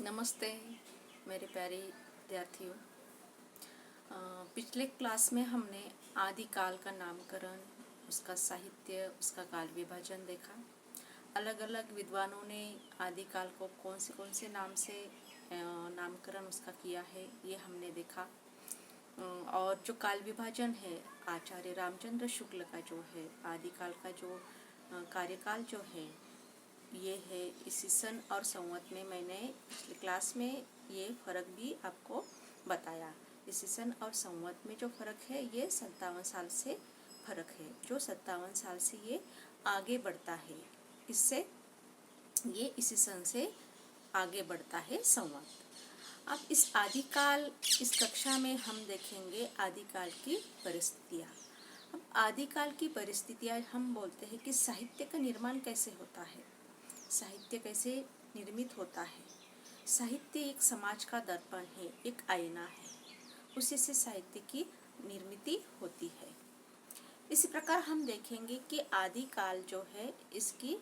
नमस्ते मेरे प्यारे विद्यार्थियों। पिछले क्लास में हमने आदिकाल का नामकरण, उसका साहित्य, उसका काल विभाजन देखा। अलग अलग विद्वानों ने आदिकाल को कौन से नाम से नामकरण उसका किया है, ये हमने देखा। और जो काल विभाजन है, आचार्य रामचंद्र शुक्ल का जो है आदिकाल का जो कार्यकाल जो है ये है ईस्वी सन और संवत में। मैंने पिछले क्लास में ये फ़र्क भी आपको बताया। ईस्वी सन और संवत में जो फ़र्क है ये 57 साल से फ़र्क है, जो 57 साल से ये आगे बढ़ता है। इससे ये ईस्वी सन से आगे बढ़ता है संवत। अब इस आदिकाल, इस कक्षा में हम देखेंगे आदिकाल की परिस्थितियाँ। अब आदिकाल की परिस्थितियाँ हम बोलते हैं कि साहित्य का निर्माण कैसे होता है, साहित्य कैसे निर्मित होता है। साहित्य एक समाज का दर्पण है, एक आईना है, उसी से साहित्य की निर्मिति होती है। इसी प्रकार हम देखेंगे कि आदिकाल जो है इसकी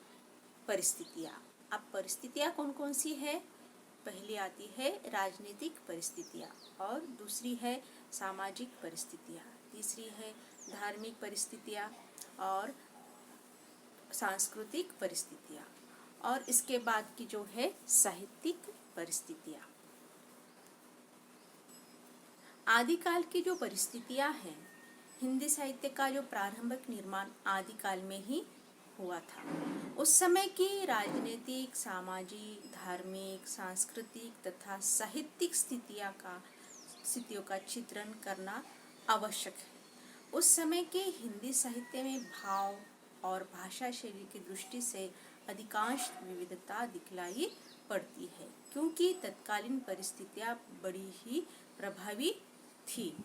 परिस्थितियाँ। अब परिस्थितियाँ कौन कौन सी है? पहली आती है राजनीतिक परिस्थितियाँ, और दूसरी है सामाजिक परिस्थितियाँ, तीसरी है धार्मिक परिस्थितियाँ और सांस्कृतिक परिस्थितियाँ, और इसके बाद की जो है साहित्यिक परिस्थितियाँ। आदिकाल की जो परिस्थितियाँ हैं, हिंदी साहित्य का जो प्रारंभिक निर्माण आदिकाल में ही हुआ था। उस समय की राजनीतिक, सामाजिक, धार्मिक, सांस्कृतिक तथा साहित्यिक स्थितियों का चित्रण करना आवश्यक है। उस समय के हिंदी साहित्य में भाव और भाषा शैली की दृष्टि से अधिकांश विविधता दिखलाई पड़ती है, क्योंकि तत्कालीन परिस्थितियां बड़ी ही प्रभावी थी।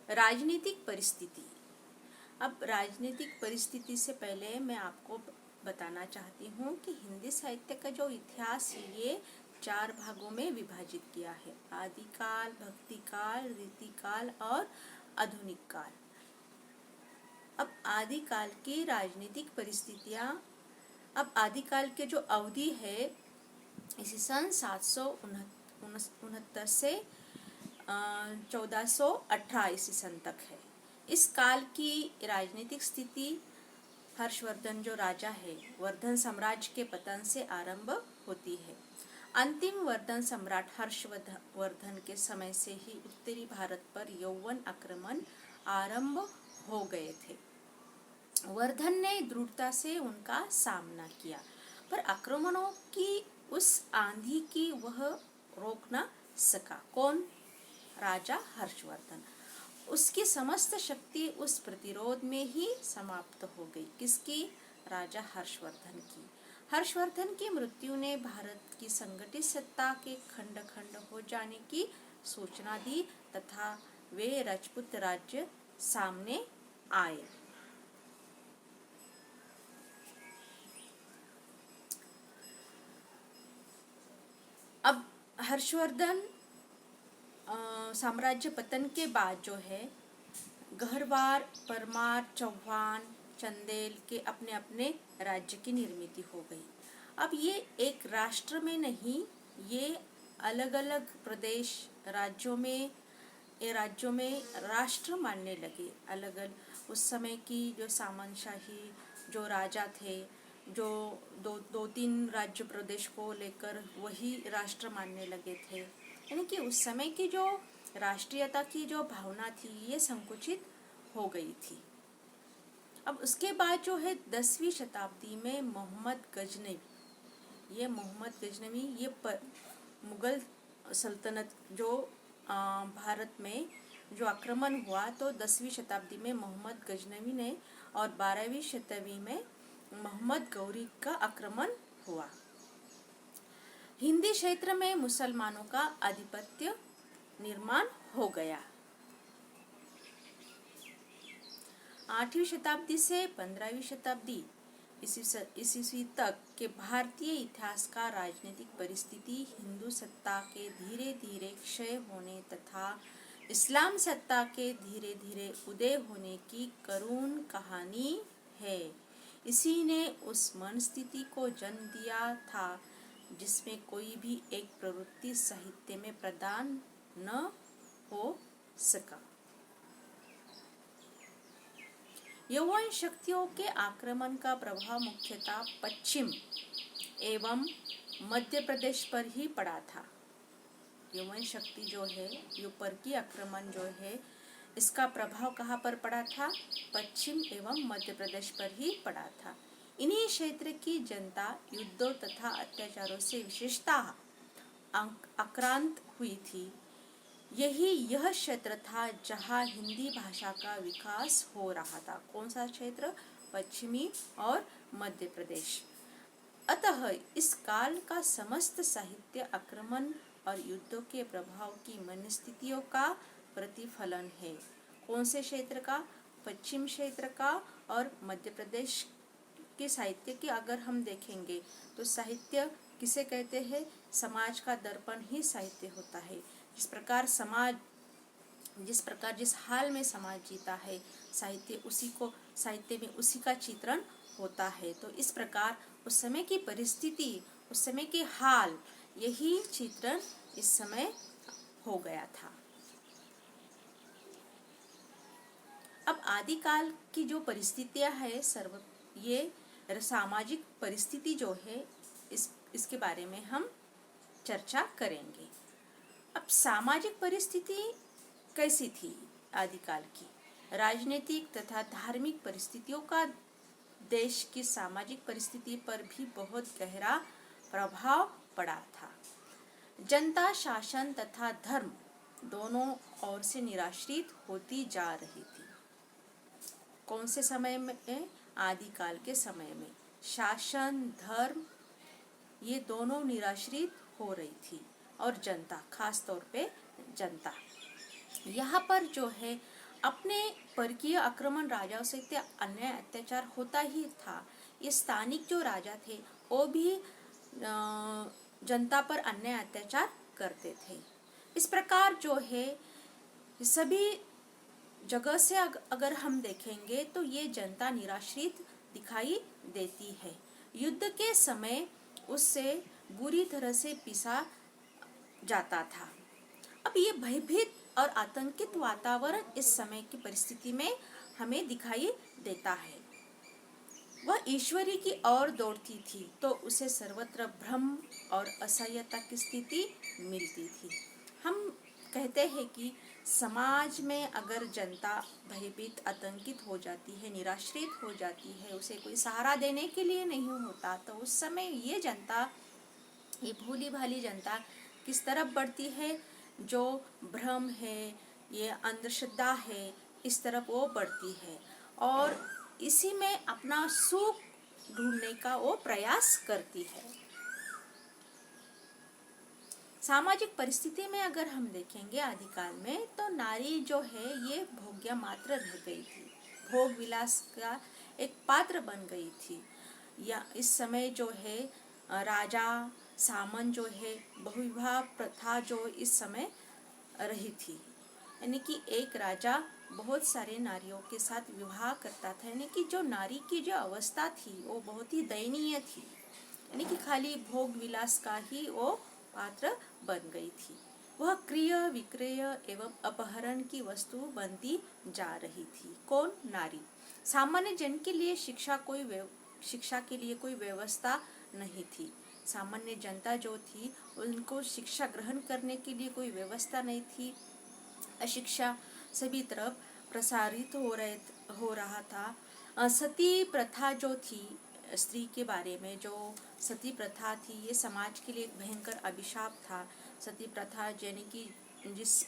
राजनीतिक परिस्थिति। अब राजनीतिक परिस्थिति से पहले मैं आपको बताना चाहती हूँ कि हिंदी साहित्य का जो इतिहास है ये 4 भागों में विभाजित किया है: आदिकाल, भक्तिकाल, रीतिकाल और आधुनिक काल। अब आदिकाल की राजनीतिक परिस्थितियाँ। अब आदिकाल के जो अवधि है इसी सन 769 से 1418 ईस्वी सन तक है। इस काल की राजनीतिक स्थिति हर्षवर्धन जो राजा है, वर्धन साम्राज्य के पतन से आरंभ होती है। अंतिम वर्धन सम्राट हर्षवर्धन के समय से ही उत्तरी भारत पर यौवन आक्रमण आरंभ हो गए थे। वर्धन ने दृढ़ता से उनका सामना किया, पर आक्रमणों की उस आंधी की वह रोक न सका। कौन? राजा हर्षवर्धन। उसकी समस्त शक्ति उस प्रतिरोध में ही समाप्त हो गई। किसकी? राजा हर्षवर्धन की। हर्षवर्धन की मृत्यु ने भारत की संगठित सत्ता के खंड खंड हो जाने की सूचना दी तथा वे राजपूत राज्य सामने आए। अब हर्षवर्धन साम्राज्य पतन के बाद जो है गहरवार, परमार, चौहान, चंदेल के अपने अपने राज्य की निर्मित हो गई। अब ये एक राष्ट्र में नहीं, ये अलग अलग प्रदेश राज्यों में राष्ट्र मानने लगे। अलग अलग उस समय की जो सामंतशाही जो राजा थे, जो दो तीन राज्य प्रदेश को लेकर वही राष्ट्र मानने लगे थे। यानी कि उस समय की जो राष्ट्रीयता की जो भावना थी ये संकुचित हो गई थी। अब उसके बाद जो है 10वीं शताब्दी में मोहम्मद गजनवी ये मुगल सल्तनत जो भारत में जो आक्रमण हुआ, तो 10वीं शताब्दी में मोहम्मद गजनवी ने और 12वीं शताब्दी में मोहम्मद गौरी का आक्रमण हुआ। हिंदी क्षेत्र में मुसलमानों का आधिपत्य निर्माण हो गया। 8वीं शताब्दी से 15वीं शताब्दी ईस्वी तक के भारतीय इतिहास का राजनीतिक परिस्थिति हिंदू सत्ता के धीरे धीरे क्षय होने तथा इस्लाम सत्ता के धीरे धीरे उदय होने की करुण कहानी है। इसी ने उस मनस्थिति को जन्म दिया था जिसमें कोई भी एक प्रवृत्ति साहित्य में प्रदान न हो सका। यौवन शक्तियों के आक्रमण का प्रभाव मुख्यतः पश्चिम एवं मध्य प्रदेश पर ही पड़ा था। यौवन शक्ति जो है, ऊपर की आक्रमण जो है, इसका प्रभाव कहाँ पर पड़ा था? पश्चिम एवं मध्य प्रदेश पर ही पड़ा था। इन्हीं क्षेत्र की जनता युद्धों तथा अत्याचारों से विशेषतः आक्रांत हुई थी। यह क्षेत्र था जहाँ हिंदी भाषा का विकास हो रहा था। कौन सा क्षेत्र? पश्चिमी और मध्य प्रदेश। अतः इस काल का समस्त साहित्य आक्रमण और युद्धों के प्रभाव की मनस्थितियों का प्रतिफलन है। कौन से क्षेत्र का? पश्चिम क्षेत्र का और मध्य प्रदेश के साहित्य की अगर हम देखेंगे तो साहित्य किसे कहते हैं? समाज का दर्पण ही साहित्य होता है। जिस प्रकार जिस हाल में समाज जीता है, साहित्य में उसी का चित्रण होता है। तो इस प्रकार उस समय की परिस्थिति, उस समय के हाल, यही चित्रण इस समय हो गया था। अब आदिकाल की जो परिस्थितियां है, ये सामाजिक परिस्थिति जो है, इसके बारे में हम चर्चा करेंगे। अब सामाजिक परिस्थिति कैसी थी आदिकाल की? राजनीतिक तथा धार्मिक परिस्थितियों का देश की सामाजिक परिस्थिति पर भी बहुत गहरा प्रभाव पड़ा था। जनता शासन तथा धर्म दोनों ओर से निराश्रित होती जा रही थी। कौन से समय में? आदिकाल के समय में शासन, धर्म, ये दोनों निराश्रित हो रही थी। और जनता, खास तौर पे जनता, यहाँ पर जो है अपने परकीय आक्रमण राजाओं से अन्याय अत्याचार होता ही था। ये स्थानिक जो राजा थे वो भी जनता पर अन्याय अत्याचार करते थे। इस प्रकार जो है सभी जगह से अगर हम देखेंगे तो ये जनता निराश्रित दिखाई देती है। युद्ध के समय उससे बुरी तरह से पिसा जाता था। अब ये भयभीत और आतंकित वातावरण इस समय की परिस्थिति में हमें दिखाई देता है। वह ईश्वरी की ओर दौड़ती थी तो उसे सर्वत्र भ्रम और असहायता की स्थिति मिलती थी। हम कहते हैं कि समाज में अगर जनता भयभीत, आतंकित हो जाती है, निराश्रित हो जाती है, उसे कोई सहारा देने के लिए नहीं होता, तो उस समय ये जनता, ये भोली भाली जनता किस तरफ बढ़ती है? जो भ्रम है, ये अंधश्रद्धा है, इस तरफ वो बढ़ती है और इसी में अपना सुख ढूंढने का वो प्रयास करती है। सामाजिक परिस्थिति में अगर हम देखेंगे आदिकाल में, तो नारी जो है ये भोग्य मात्र रह गई थी, भोग विलास का एक पात्र बन गई थी। या इस समय जो है राजा सामन जो है, बहुविवाह प्रथा जो इस समय रही थी, यानी कि एक राजा बहुत सारे नारियों के साथ विवाह करता था, यानी कि जो नारी की जो अवस्था थी वो बहुत ही दयनीय थी, यानी कि खाली भोग विलास का ही वो पात्र बन गई थी। वह क्रय विक्रय एवं अपहरण की वस्तु बनती जा रही थी। कौन? नारी। सामान्य जन के लिए शिक्षा के लिए कोई व्यवस्था नहीं थी। सामान्य जनता जो थी उनको शिक्षा ग्रहण करने के लिए कोई व्यवस्था नहीं थी। अशिक्षा सभी तरफ प्रसारित हो रहा था। सती प्रथा जो थी, स्त्री के बारे में जो सती प्रथा थी, ये समाज के लिए एक भयंकर अभिशाप था। सती प्रथा यानी कि जिस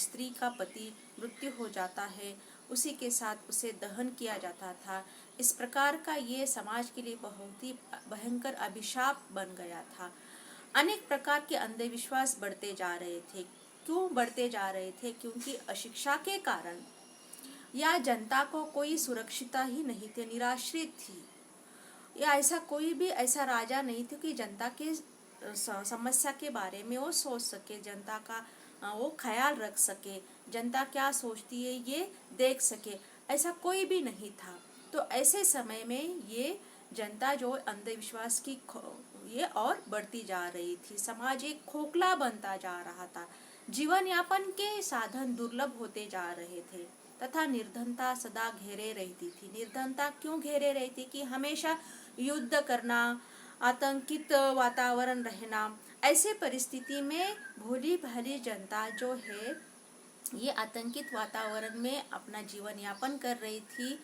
स्त्री का पति मृत्यु हो जाता है उसी के साथ उसे दहन किया जाता था। इस प्रकार का ये समाज के लिए बहुत ही भयंकर अभिशाप बन गया था। अनेक प्रकार के अंधविश्वास बढ़ते जा रहे थे। क्यों बढ़ते जा रहे थे? क्योंकि अशिक्षा के कारण या जनता को कोई सुरक्षिता ही नहीं थी, निराश्रित थी, या ऐसा कोई भी ऐसा राजा नहीं था कि जनता के समस्या के बारे में वो सोच सके, जनता का वो ख्याल रख सके, जनता क्या सोचती है ये देख सके, ऐसा कोई भी नहीं था। तो ऐसे समय में ये जनता जो अंधविश्वास की ये और बढ़ती जा रही थी। समाज एक खोखला बनता जा रहा था, जीवन यापन के साधन दुर्लभ होते जा रहे थे तथा निर्धनता सदा घेरे रहती थी। निर्धनता क्यों घेरे रहती थी कि हमेशा युद्ध करना, आतंकित वातावरण रहना। ऐसे परिस्थिति में भोली भाली जनता जो है ये आतंकित वातावरण में अपना जीवन यापन कर रही थी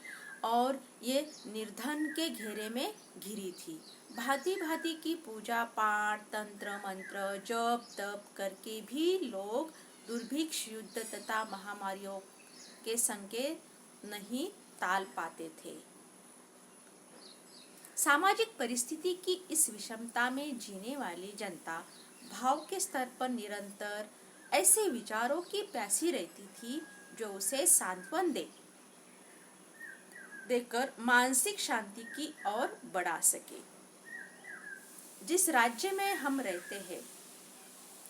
और ये निर्धन के घेरे में घिरी थी। भांति भांति की पूजा पाठ, तंत्र मंत्र, जप तप करके भी लोग दुर्भिक्ष, युद्ध तथा महामारियों के संकेत नहीं टाल पाते थे। सामाजिक परिस्थिति की इस विषमता में जीने वाली जनता भाव के स्तर पर निरंतर ऐसे विचारों की प्यासी रहती थी जो उसे सांत्वन देकर मानसिक शांति की ओर बढ़ा सके। जिस राज्य में हम रहते हैं,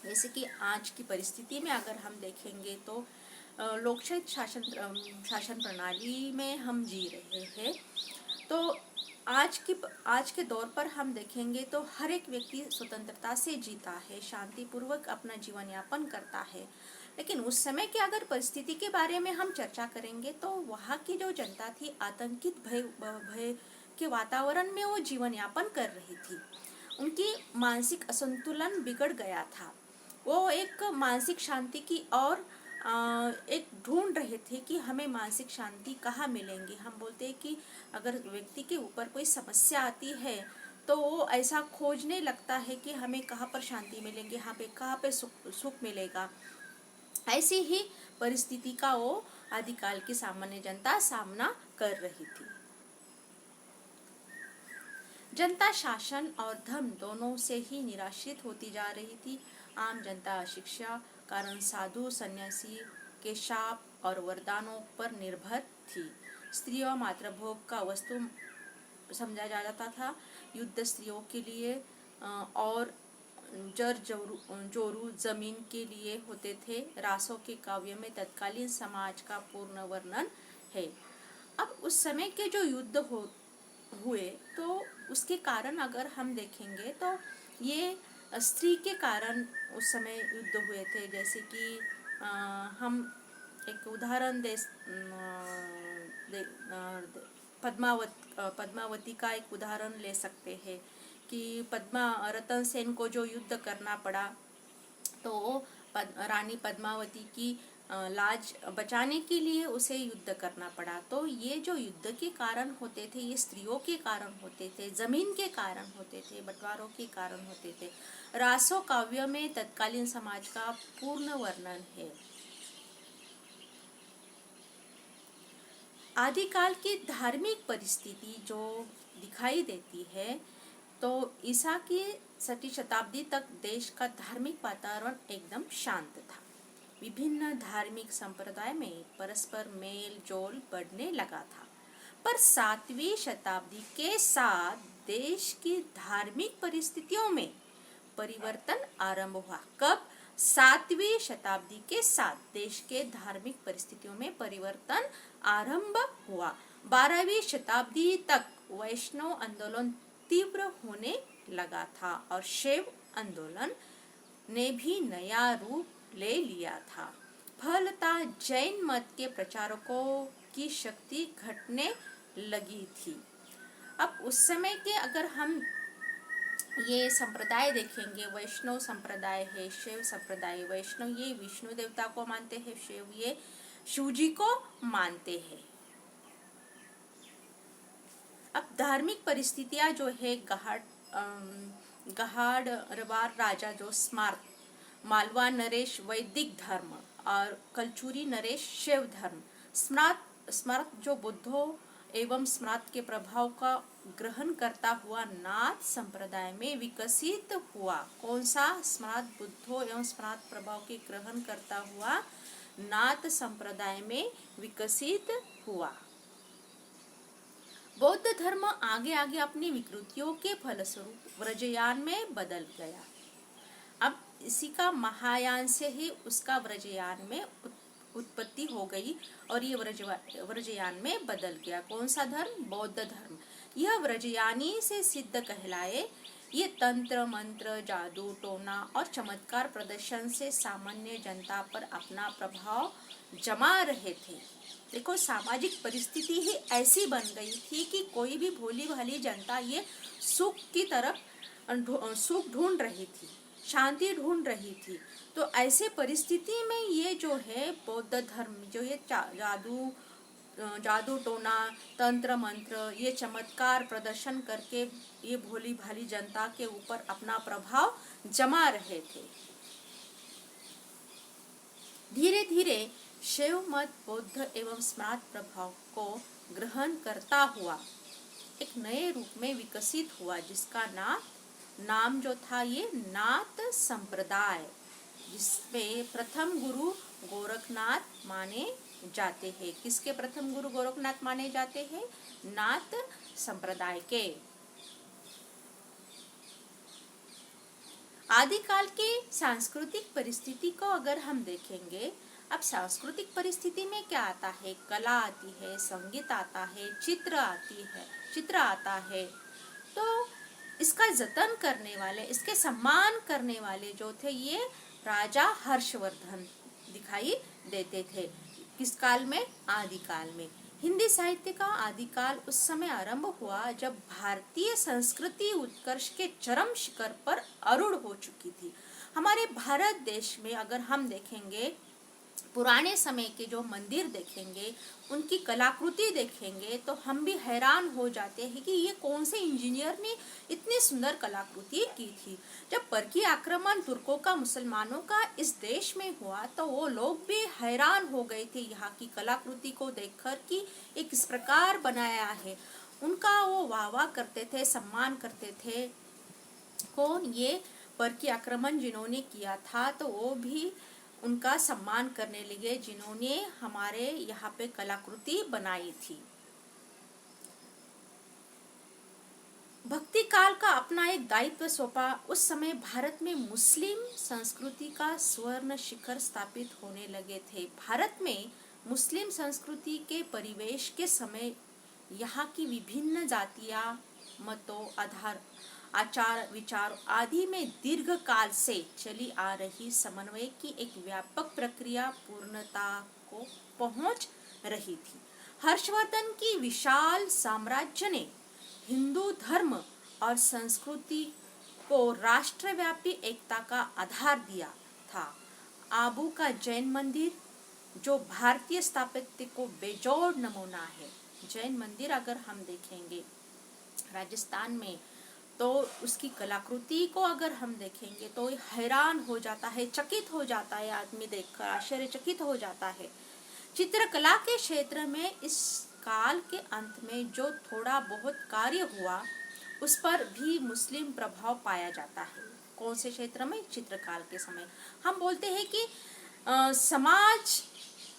जैसे कि आज की परिस्थिति में अगर हम देखेंगे तो लोकशाही शासन प्रणाली में हम जी रहे हैं। तो आज के दौर पर हम देखेंगे तो हर एक व्यक्ति स्वतंत्रता से जीता है, शांतिपूर्वक अपना जीवन यापन करता है। लेकिन उस समय की अगर परिस्थिति के बारे में हम चर्चा करेंगे तो वहाँ की जो जनता थी आतंकित भय के वातावरण में वो जीवन यापन कर रही थी। उनकी मानसिक असंतुलन बिगड़ गया था। वो एक मानसिक शांति की और एक ढूंढ रहे थे कि हमें मानसिक शांति कहाँ मिलेंगी। हम बोलते हैं कि अगर व्यक्ति के ऊपर कोई समस्या आती है तो वो ऐसा खोजने लगता है कि हमें कहाँ पर शांति मिलेंगी, कहाँ पे सुख मिलेगा। ऐसी ही परिस्थिति का वो आदिकाल की सामान्य जनता सामना कर रही थी। जनता शासन और धर्म दोनों से ही निराश्रित होती जा रही थी। आम जनता अशिक्षा कारण साधु सन्यासी के शाप और वरदानों पर निर्भर थी। स्त्रियों मातृभोग का वस्तु समझा जाता था। युद्ध स्त्रियों के लिए और जर जोरू जमीन के लिए होते थे। रासों के काव्य में तत्कालीन समाज का पूर्ण वर्णन है। अब उस समय के जो युद्ध हुए तो उसके कारण अगर हम देखेंगे तो ये स्त्री के कारण उस समय युद्ध हुए थे। जैसे कि हम एक उदाहरण पद्मावती का एक उदाहरण ले सकते हैं कि रतन सेन को जो युद्ध करना पड़ा तो रानी पद्मावती की लाज बचाने के लिए उसे युद्ध करना पड़ा। तो ये जो युद्ध के कारण होते थे ये स्त्रियों के कारण होते थे, जमीन के कारण होते थे, बंटवारों के कारण होते थे। रासो काव्य में तत्कालीन समाज का पूर्ण वर्णन है। आदिकाल की धार्मिक परिस्थिति जो दिखाई देती है तो ईसा की 6वीं शताब्दी तक देश का धार्मिक वातावरण एकदम शांत था। विभिन्न धार्मिक संप्रदाय में परस्पर मेल जोल बढ़ने लगा था। पर 7वीं शताब्दी के साथ देश की धार्मिक परिस्थितियों में परिवर्तन आरंभ हुआ। कब? 7वीं शताब्दी के साथ देश के धार्मिक परिस्थितियों में परिवर्तन आरंभ हुआ। 12वीं शताब्दी तक वैष्णव आंदोलन तीव्र होने लगा था और शैव आंदोलन ने भी नया रूप ले लिया था। फलतः जैन मत के प्रचारकों की शक्ति घटने लगी थी। अब उस समय के अगर हम ये संप्रदाय देखेंगे, वैष्णव संप्रदाय है, शैव संप्रदाय। वैष्णव ये विष्णु देवता को मानते हैं, शैव ये शिव जी को मानते हैं। अब धार्मिक परिस्थितियां जो है गहाड़वाड़ राजा जो स्मार्त, मालवा नरेश वैदिक धर्म और कलचुरी नरेश शैव धर्म, स्मार्त जो बुद्धों एवं स्मार्त के प्रभाव का ग्रहण करता हुआ नाथ संप्रदाय में विकसित हुआ। कौन सा? स्मार्त बुद्धों एवं स्मार्त प्रभाव के ग्रहण करता हुआ नाथ संप्रदाय में विकसित हुआ। बौद्ध धर्म आगे आगे अपनी विकृतियों के फलस्वरूप व्रजयान में बदल गया। अब इसी का महायान से ही उसका व्रजयान में उत्पत्ति हो गई और ये व्रजयान में बदल गया। कौन सा धर्म? बौद्ध धर्म। यह व्रजयानी से सिद्ध कहलाए ये तंत्र मंत्र, जादू टोना और चमत्कार प्रदर्शन से सामान्य जनता पर अपना प्रभाव जमा रहे थे। देखो, सामाजिक परिस्थिति ही ऐसी बन गई थी कि कोई भी भोली भाली जनता ये सुख की तरफ सुख ढूंढ रही थी, शांति ढूंढ रही थी। तो ऐसे परिस्थिति में ये जो है बौद्ध धर्म, जो ये जादू टोना, तंत्र मंत्र, ये चमत्कार प्रदर्शन करके ये भोली भाली जनता के ऊपर अपना प्रभाव जमा रहे थे। धीरे धीरे शैव मत बौद्ध एवं स्मार्त प्रभाव को ग्रहण करता हुआ एक नए रूप में विकसित हुआ, जिसका नाम जो था ये नाथ संप्रदाय, जिसमें प्रथम गुरु गोरखनाथ माने जाते हैं। किसके प्रथम गुरु गोरखनाथ माने जाते हैं? नाथ संप्रदाय के। आदिकाल के सांस्कृतिक परिस्थिति को अगर हम देखेंगे, अब सांस्कृतिक परिस्थिति में क्या आता है? कला आती है, संगीत आता है, चित्र आता है। तो इसका जतन करने वाले, इसके सम्मान करने वाले जो थे ये राजा हर्षवर्धन दिखाई देते थे। किस काल में? आदिकाल में। हिंदी साहित्य का आदिकाल उस समय आरंभ हुआ जब भारतीय संस्कृति उत्कर्ष के चरम शिखर पर आरूढ़ हो चुकी थी। हमारे भारत देश में अगर हम देखेंगे, पुराने समय के जो मंदिर देखेंगे, उनकी कलाकृति देखेंगे, तो हम भी हैरान हो जाते हैं कि ये कौन से इंजीनियर ने इतनी सुंदर कलाकृति की थी। जब परकी आक्रमण तुर्कों का मुसलमानों का इस देश में हुआ तो वो लोग भी हैरान हो गए थे यहाँ की कलाकृति को देखकर कि ये किस प्रकार बनाया है। उनका वो वाह करते थे, सम्मान करते थे। कौन? ये परकी आक्रमण जिन्होंने किया था, तो वो भी उनका सम्मान करने लगे जिन्होंने हमारे यहाँ पे कलाकृति बनाई थी। भक्ति काल का अपना एक दायित्व सौंपा। उस समय भारत में मुस्लिम संस्कृति का स्वर्ण शिखर स्थापित होने लगे थे। भारत में मुस्लिम संस्कृति के परिवेश के समय यहाँ की विभिन्न जातियां, मतों, आचार विचार आदि में दीर्घ काल से चली आ रही समन्वय की एक व्यापक प्रक्रिया पूर्णता को पहुंच रही थी। हर्षवर्धन की विशाल साम्राज्य ने हिंदू धर्म और संस्कृति को राष्ट्रव्यापी एकता का आधार दिया था। आबू का जैन मंदिर, जो भारतीय स्थापत्य को बेजोड़ नमूना है। जैन मंदिर अगर हम देखेंगे राजस्थान में, तो उसकी कलाकृति को अगर हम देखेंगे तो हैरान हो जाता है, चकित हो जाता है, आदमी देखकर आश्चर्यचकित हो जाता है। चित्रकला के क्षेत्र में इस काल के अंत में जो थोड़ा बहुत कार्य हुआ, उस पर भी मुस्लिम प्रभाव पाया जाता है। कौन से क्षेत्र में? चित्रकाल के समय। हम बोलते हैं कि समाज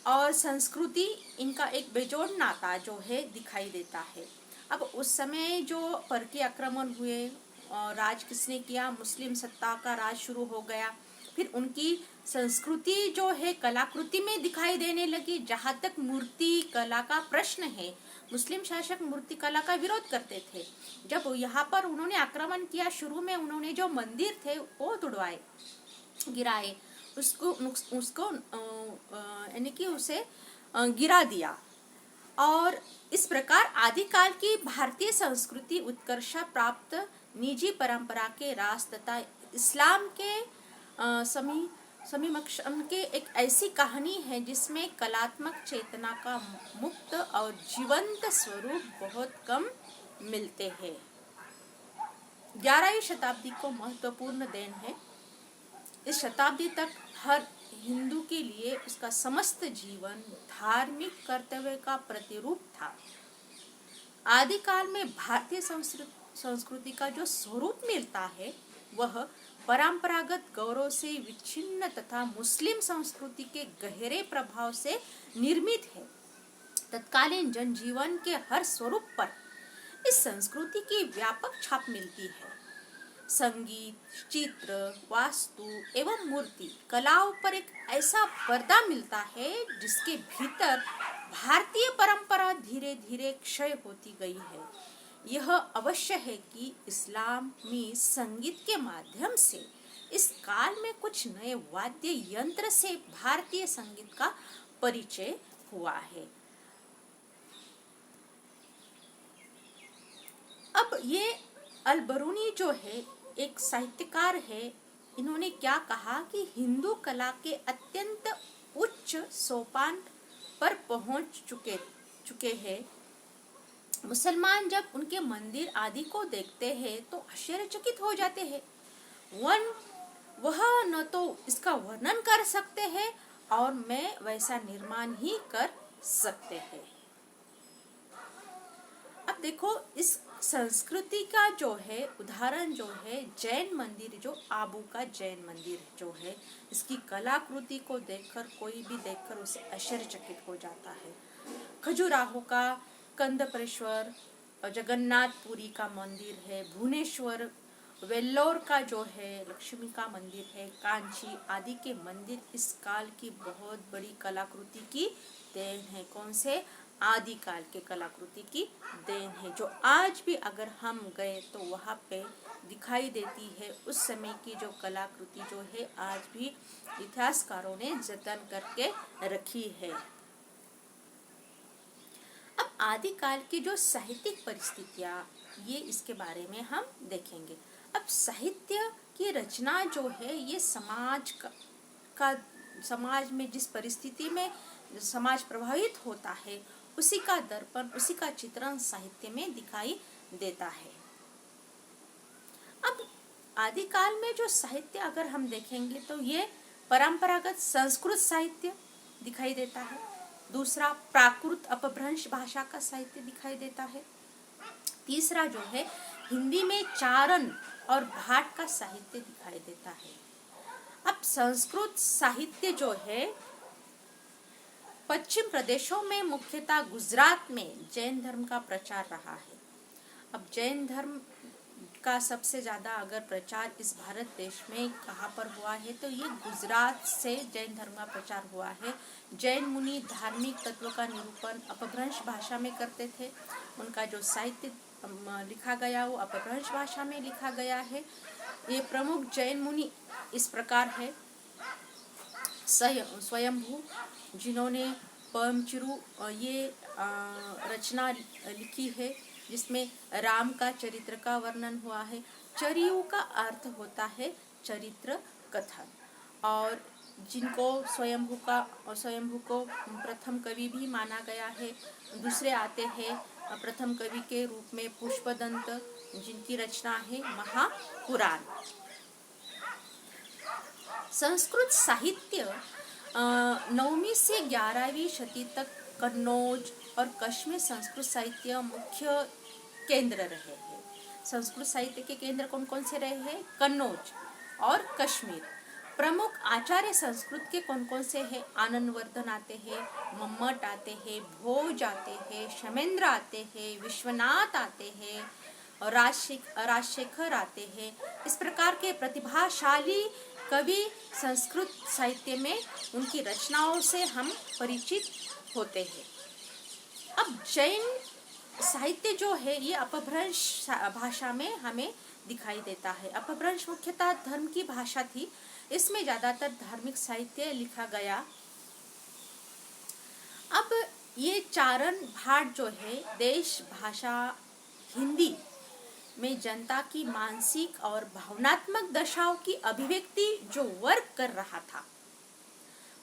और संस्कृति, इनका एक बेजोड़ नाता जो है दिखाई देता है। अब उस समय जो परकी आक्रमण हुए, राज किसने किया? मुस्लिम सत्ता का राज शुरू हो गया। फिर उनकी संस्कृति जो है कलाकृति में दिखाई देने लगी। जहाँ तक मूर्ति कला का प्रश्न है, मुस्लिम शासक मूर्ति कला का विरोध करते थे। जब यहाँ पर उन्होंने आक्रमण किया, शुरू में उन्होंने जो मंदिर थे वो तुड़वाए, गिराए, उसको यानी कि उसे गिरा दिया। और इस प्रकार आदिकाल की भारतीय संस्कृति उत्कर्ष प्राप्त निजी परंपरा के रास तथा इस्लाम के समीक्षण के एक ऐसी कहानी है जिसमें कलात्मक चेतना का मुक्त और जीवंत स्वरूप बहुत कम मिलते हैं। 11वीं शताब्दी को महत्वपूर्ण देन है। इस शताब्दी तक हर हिंदू के लिए उसका समस्त जीवन धार्मिक कर्तव्य का प्रतिरूप था। आदिकाल में भारतीय संस्कृति का जो स्वरूप मिलता है वह परंपरागत गौरव से विच्छिन्न तथा मुस्लिम संस्कृति के गहरे प्रभाव से निर्मित है। तत्कालीन जनजीवन के हर स्वरूप पर इस संस्कृति की व्यापक छाप मिलती है। संगीत, चित्र, वास्तु एवं मूर्ति कलाओं पर एक ऐसा पर्दा मिलता है जिसके भीतर भारतीय परंपरा धीरे धीरे क्षय होती गई है। यह अवश्य है कि इस्लामी संगीत के माध्यम से इस काल में कुछ नए वाद्य यंत्र से भारतीय संगीत का परिचय हुआ है। अब ये अल-बरूनी जो है एक साहित्यकार है, इन्होंने क्या कहा कि हिंदू कला के अत्यंत उच्च सोपान पर पहुंच चुके हैं। मुसलमान जब उनके मंदिर आदि को देखते हैं तो आश्चर्यचकित हो जाते हैं। वह न तो इसका वर्णन कर सकते हैं और मैं वैसा निर्माण ही कर सकते हैं। अब देखो, इस संस्कृति का जो है उदाहरण जो है जैन मंदिर, जो आबू का जैन मंदिर जो है, इसकी कलाकृति को देखकर कोई भी देखकर उसे आश्चर्यचकित हो जाता है। खजुराहो का कंदप्रेश्वर, जगन्नाथपुरी का मंदिर है, भुवनेश्वर, वेल्लोर का जो है लक्ष्मी का मंदिर है, कांची आदि के मंदिर इस काल की बहुत बड़ी कलाकृति की देन है। कौन से? आदिकाल के कलाकृति की देन है, जो आज भी अगर हम गए तो वहाँ पे दिखाई देती है। उस समय की जो कलाकृति जो है आज भी इतिहासकारों ने जतन करके रखी है। अब आदिकाल की जो साहित्यिक परिस्थितियाँ, ये इसके बारे में हम देखेंगे। अब साहित्य की रचना जो है ये समाज में जिस परिस्थिति में समाज प्रभावित होता है उसी का दर्पण, उसी का चित्रण साहित्य में दिखाई देता है। अब आदिकाल में जो साहित्य अगर हम देखेंगे तो ये परंपरागत संस्कृत साहित्य दिखाई देता है। दूसरा, प्राकृत अपभ्रंश भाषा का साहित्य दिखाई देता है। तीसरा जो है हिंदी में चारण और भाट का साहित्य दिखाई देता है। अब संस्कृत साहित्य जो है पश्चिम प्रदेशों में, मुख्यतः गुजरात में जैन धर्म का प्रचार रहा है। अब जैन धर्म का सबसे ज़्यादा अगर प्रचार इस भारत देश में कहाँ पर हुआ है तो ये गुजरात से जैन धर्म का प्रचार हुआ है। जैन मुनि धार्मिक तत्व का निरूपण अपभ्रंश भाषा में करते थे। उनका जो साहित्य लिखा गया वो अपभ्रंश भाषा में लिखा गया है। ये प्रमुख जैन मुनि इस प्रकार है। स्वयंभू, जिन्होंने परमचिरु ये रचना लिखी है जिसमें राम का चरित्र का वर्णन हुआ है। चरियु का अर्थ होता है चरित्र कथन, और जिनको स्वयंभू को प्रथम कवि भी माना गया है। दूसरे आते हैं प्रथम कवि के रूप में पुष्पदंत, जिनकी रचना है महापुराण। संस्कृत साहित्य 9वीं से 11वीं शती तक कन्नौज और कश्मीर संस्कृत साहित्य मुख्य केंद्र रहे हैं। संस्कृत साहित्य के केंद्र कौन कौन से रहे हैं? कन्नौज और कश्मीर। प्रमुख आचार्य संस्कृत के कौन कौन से हैं? आनंदवर्धन आते हैं, मम्मट आते हैं, भोज आते हैं, शमेंद्र आते हैं, विश्वनाथ आते हैं और राजशेखर आते हैं। इस प्रकार के प्रतिभाशाली कवि संस्कृत साहित्य में उनकी रचनाओं से हम परिचित होते हैं। अब जैन साहित्य जो है ये अपभ्रंश भाषा में हमें दिखाई देता है। अपभ्रंश मुख्यतः धर्म की भाषा थी, इसमें ज्यादातर धार्मिक साहित्य लिखा गया। अब ये चारण भाट जो है देश भाषा हिंदी में जनता की मानसिक और भावनात्मक दशाओं की अभिव्यक्ति जो वर्क कर रहा था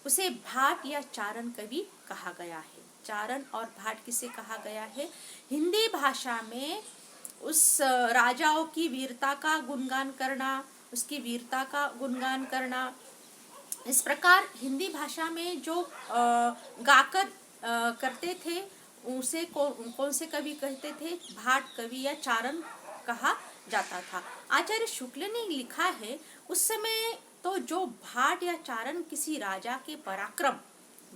उसे भाट या चारण कवि कहा गया है। चारण और भाट किसे कहा गया है? हिंदी भाषा में उस राजाओं की वीरता का गुणगान करना, उसकी वीरता का गुणगान करना। इस प्रकार हिंदी भाषा में जो गाकर करते थे उसे कौन से कवि कहते थे? भाट कवि या चारण कहा जाता था। आचार्य शुक्ल ने लिखा है उस समय तो जो भाट या चारण किसी राजा के पराक्रम,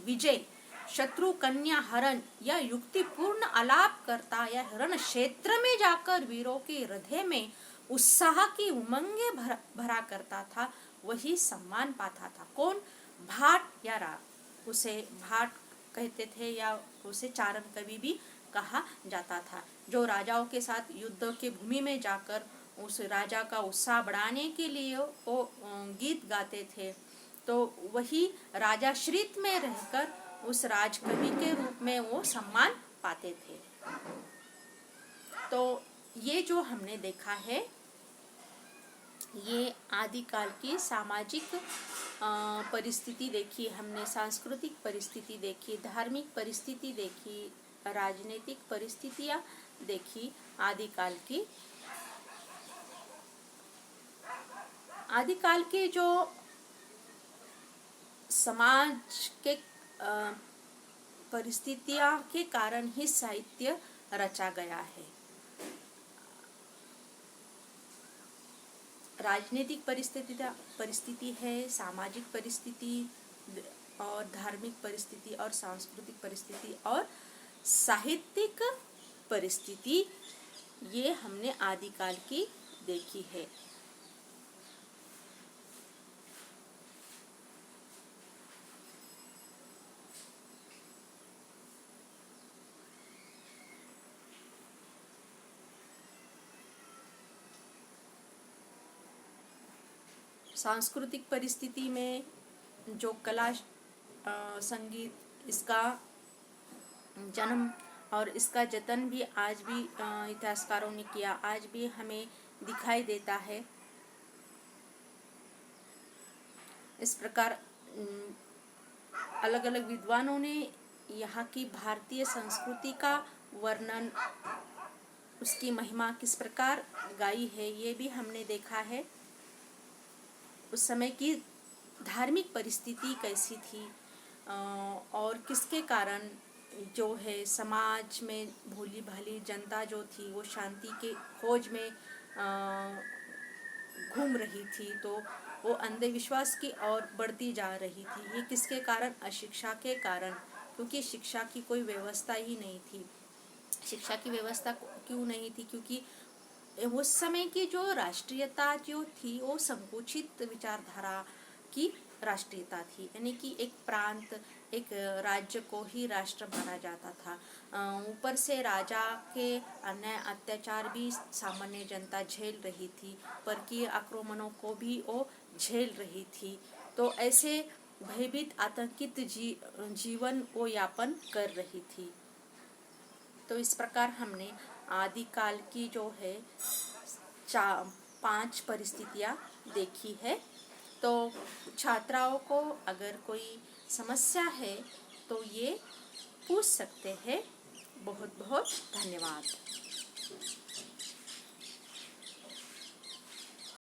विजय, शत्रु कन्या हरण या युक्तिपूर्ण आलाप करता या हरण क्षेत्र में जाकर वीरों के हृदय में उत्साह की उमंगे भरा करता था, वही सम्मान पाता था। कौन? भाट या उसे भाट कहते थे या उसे चारण कवि भी कहा जाता था। जो राजाओं के साथ युद्ध के भूमि में जाकर उस राजा का उत्साह बढ़ाने के लिए वो गीत गाते थे, तो वही राजाश्रित में रहकर उस राजकवि के रूप में वो सम्मान पाते थे। तो ये जो हमने देखा है, ये आदिकाल की सामाजिक परिस्थिति देखी हमने, सांस्कृतिक परिस्थिति देखी, धार्मिक परिस्थिति देखी, राजनीतिक परिस्थितियां देखी आदिकाल की। आदिकाल के जो समाज के परिस्थितियां के कारण ही साहित्य रचा गया है। राजनीतिक परिस्थिति है, सामाजिक परिस्थिति और धार्मिक परिस्थिति और सांस्कृतिक परिस्थिति और साहित्यिक परिस्थिति, ये हमने आदिकाल की देखी है। सांस्कृतिक परिस्थिति में जो कला, संगीत, इसका जन्म और इसका जतन भी आज भी इतिहासकारों ने किया, आज भी हमें दिखाई देता है। इस प्रकार अलग अलग विद्वानों ने यहाँ की भारतीय संस्कृति का वर्णन, उसकी महिमा किस प्रकार गाई है, ये भी हमने देखा है। उस समय की धार्मिक परिस्थिति कैसी थी और किसके कारण जो है समाज में भोली भाली जनता जो थी वो शांति के खोज में घूम रही थी, तो वो अंधविश्वास की ओर बढ़ती जा रही थी। ये किसके कारण? अशिक्षा के कारण, क्योंकि शिक्षा की कोई व्यवस्था ही नहीं थी। शिक्षा की व्यवस्था क्यों नहीं थी? क्योंकि उस समय की जो राष्ट्रीयता जो थी वो संकुचित विचारधारा की राष्ट्रीयता थी, यानी कि एक प्रांत, एक राज्य को ही राष्ट्र माना जाता था। ऊपर से राजा के अन्याय अत्याचार भी सामान्य जनता झेल रही थी, पर की आक्रमणों को भी वो झेल रही थी। तो ऐसे भयभीत आतंकित जीवन वो यापन कर रही थी। तो इस प्रकार हमने आदिकाल की जो है 5 परिस्थितियाँ देखी है। तो छात्राओं को अगर कोई समस्या है तो ये पूछ सकते हैं। बहुत बहुत धन्यवाद।